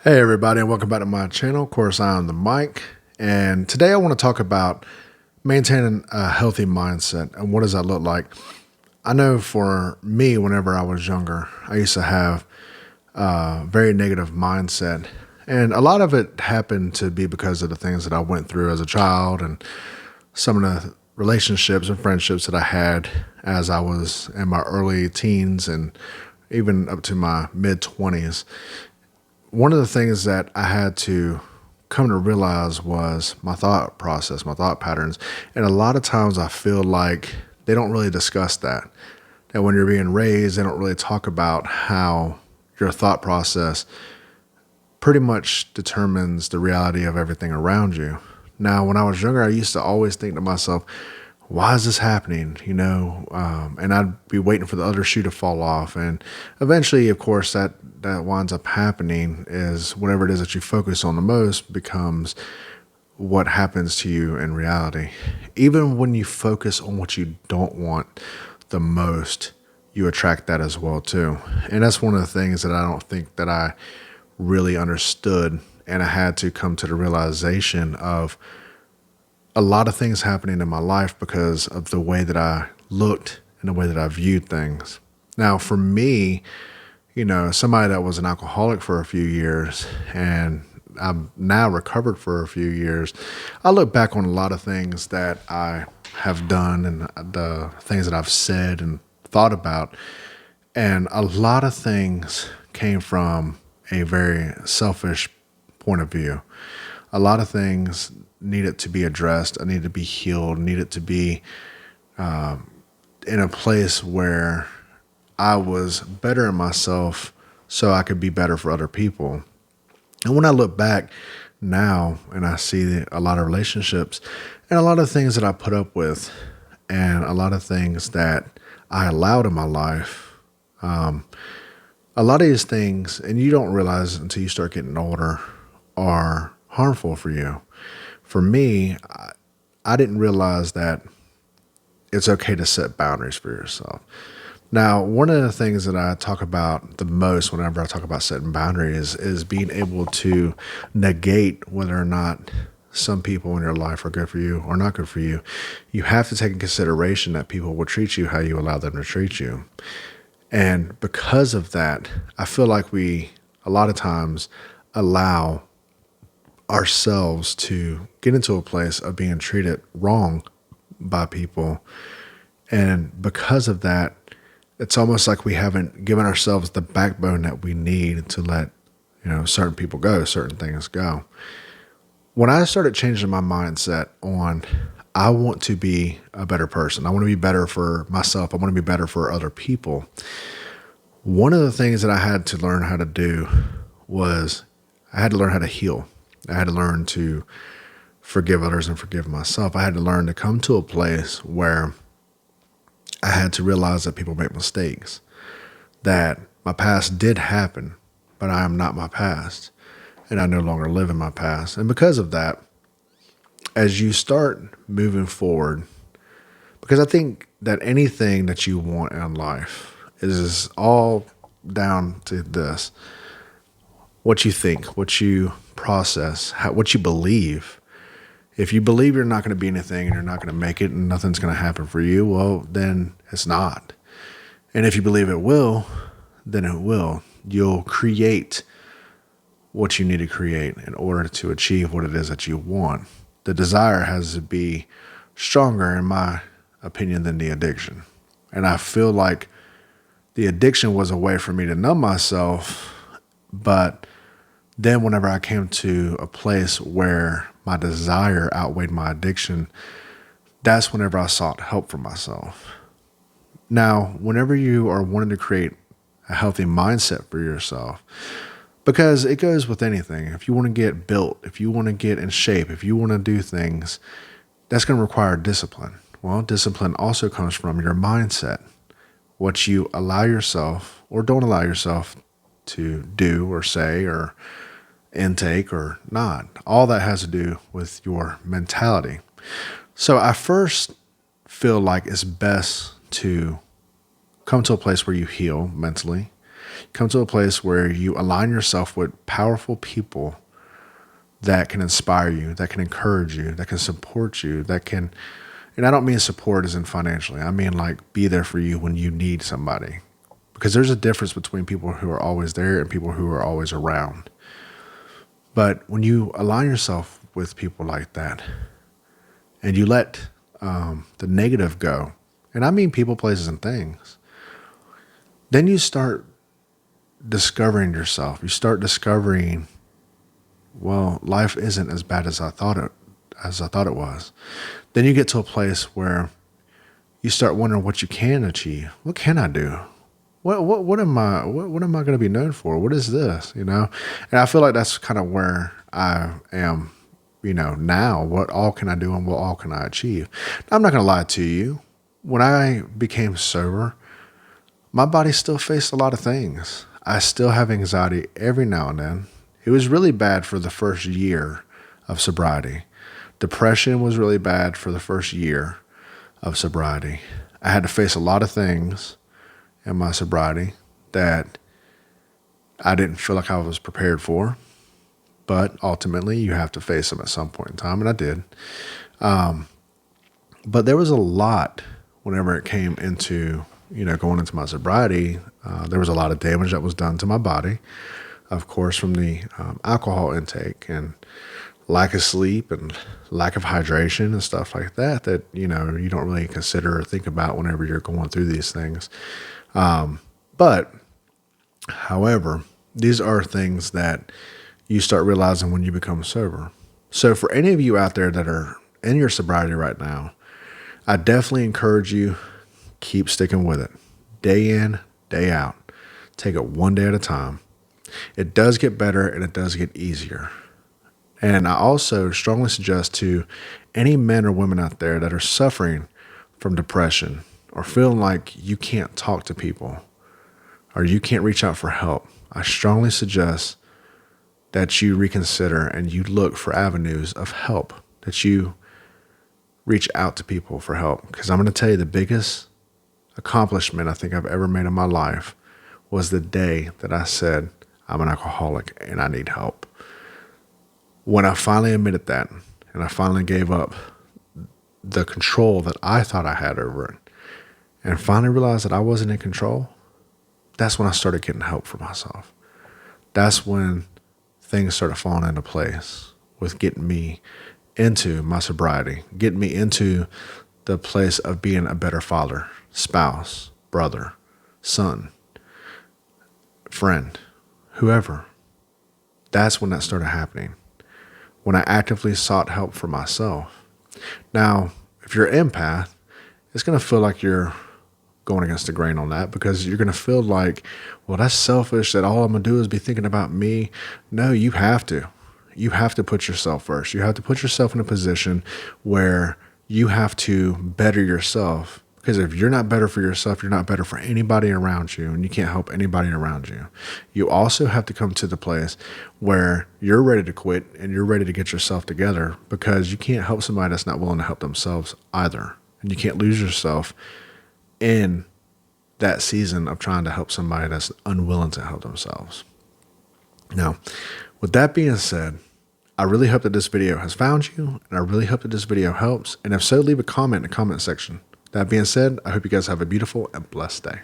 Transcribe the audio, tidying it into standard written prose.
Hey everybody, and welcome back to my channel. Of course, I'm the Mike, and today I want to talk about maintaining a healthy mindset and what does that look like. I know for me, whenever I was younger, I used to have a very negative mindset, and a lot of it happened to be because of the things that I went through as a child and some of the relationships and friendships that I had as I was in my early teens and even up to my mid 20s. One of the things that I had to come to realize was my thought process, my thought patterns. And a lot of times I feel like they don't really discuss that. That when you're being raised, they don't really talk about how your thought process pretty much determines the reality of everything around you. Now, when I was younger, I used to always think to myself, why is this happening? And I'd be waiting for the other shoe to fall off. And eventually, of course, that winds up happening is whatever it is that you focus on the most becomes what happens to you in reality. Even when you focus on what you don't want the most, you attract that as well too. And that's one of the things that I don't think that I really understood. And I had to come to the realization of a lot of things happening in my life because of the way that I looked and the way that I viewed things. Now, for me, somebody that was an alcoholic for a few years and I'm now recovered for a few years, I look back on a lot of things that I have done and the things that I've said and thought about. And a lot of things came from a very selfish point of view. A lot of things needed to be addressed, needed to be healed, needed to be in a place where I was bettering myself so I could be better for other people. And when I look back now and I see a lot of relationships and a lot of things that I put up with and a lot of things that I allowed in my life, a lot of these things, and you don't realize until you start getting older, are harmful for you. For me, I didn't realize that it's okay to set boundaries for yourself. Now, one of the things that I talk about the most whenever I talk about setting boundaries is being able to negate whether or not some people in your life are good for you or not good for you. You have to take in consideration that people will treat you how you allow them to treat you. And because of that, I feel like we, a lot of times, allow ourselves to get into a place of being treated wrong by people. And because of that, it's almost like we haven't given ourselves the backbone that we need to let, certain people go, certain things go. When I started changing my mindset on, I want to be a better person. I want to be better for myself. I want to be better for other people. One of the things that I had to learn how to do was I had to learn how to heal. I had to learn to forgive others and forgive myself. I had to learn to come to a place where I had to realize that people make mistakes, that my past did happen, but I am not my past, and I no longer live in my past. And because of that, as you start moving forward, because I think that anything that you want in life is all down to this: what you think, what you process, what you believe. If you believe you're not going to be anything and you're not going to make it and nothing's going to happen for you, well, then it's not. And if you believe it will, then it will. You'll create what you need to create in order to achieve what it is that you want. The desire has to be stronger, in my opinion, than the addiction. And I feel like the addiction was a way for me to numb myself, but then whenever I came to a place where my desire outweighed my addiction, that's whenever I sought help for myself. Now, whenever you are wanting to create a healthy mindset for yourself, because it goes with anything. If you want to get built, if you want to get in shape, if you want to do things, that's going to require discipline. Well, discipline also comes from your mindset, what you allow yourself or don't allow yourself to do or say or intake or not. All that has to do with your mentality. So I first feel like it's best to come to a place where you heal mentally. Come to a place where you align yourself with powerful people that can inspire you, that can encourage you, that can support you, that can, and I don't mean support as in financially. I mean like be there for you when you need somebody. Because there's a difference between people who are always there and people who are always around. But when you align yourself with people like that and you let the negative go, and I mean people, places, and things, then you start discovering yourself. You start discovering, well, life isn't as bad as I thought it was. Then you get to a place where you start wondering what you can achieve. What can I do? What am I going to be known for? What is this? And I feel like that's kind of where I am, now. What all can I do and what all can I achieve? Now, I'm not going to lie to you. When I became sober, my body still faced a lot of things. I still have anxiety every now and then. It was really bad for the first year of sobriety. Depression was really bad for the first year of sobriety. I had to face a lot of things in my sobriety that I didn't feel like I was prepared for. But ultimately, you have to face them at some point in time, and I did. But there was a lot whenever it came into, going into my sobriety. There was a lot of damage that was done to my body, of course, from the alcohol intake and lack of sleep and lack of hydration and stuff like that, you don't really consider or think about whenever you're going through these things. But however, these are things that you start realizing when you become sober. So for any of you out there that are in your sobriety right now, I definitely encourage you, keep sticking with it. Day in, day out. Take it one day at a time. It does get better and it does get easier. And I also strongly suggest to any men or women out there that are suffering from depression or feeling like you can't talk to people or you can't reach out for help, I strongly suggest that you reconsider and you look for avenues of help, that you reach out to people for help. Because I'm going to tell you, the biggest accomplishment I think I've ever made in my life was the day that I said, I'm an alcoholic and I need help. When I finally admitted that and I finally gave up the control that I thought I had over it and finally realized that I wasn't in control, that's when I started getting help for myself. That's when things started falling into place with getting me into my sobriety, getting me into the place of being a better father, spouse, brother, son, friend, whoever. That's when that started happening. When I actively sought help for myself. Now, if you're an empath, it's going to feel like you're going against the grain on that because you're going to feel like, well, that's selfish that all I'm going to do is be thinking about me. No, you have to. You have to put yourself first. You have to put yourself in a position where you have to better yourself. Because if you're not better for yourself, you're not better for anybody around you, and you can't help anybody around you. You also have to come to the place where you're ready to quit and you're ready to get yourself together, because you can't help somebody that's not willing to help themselves either. And you can't lose yourself in that season of trying to help somebody that's unwilling to help themselves. Now, with that being said, I really hope that this video has found you, and I really hope that this video helps. And if so, leave a comment in the comment section. That being said, I hope you guys have a beautiful and blessed day.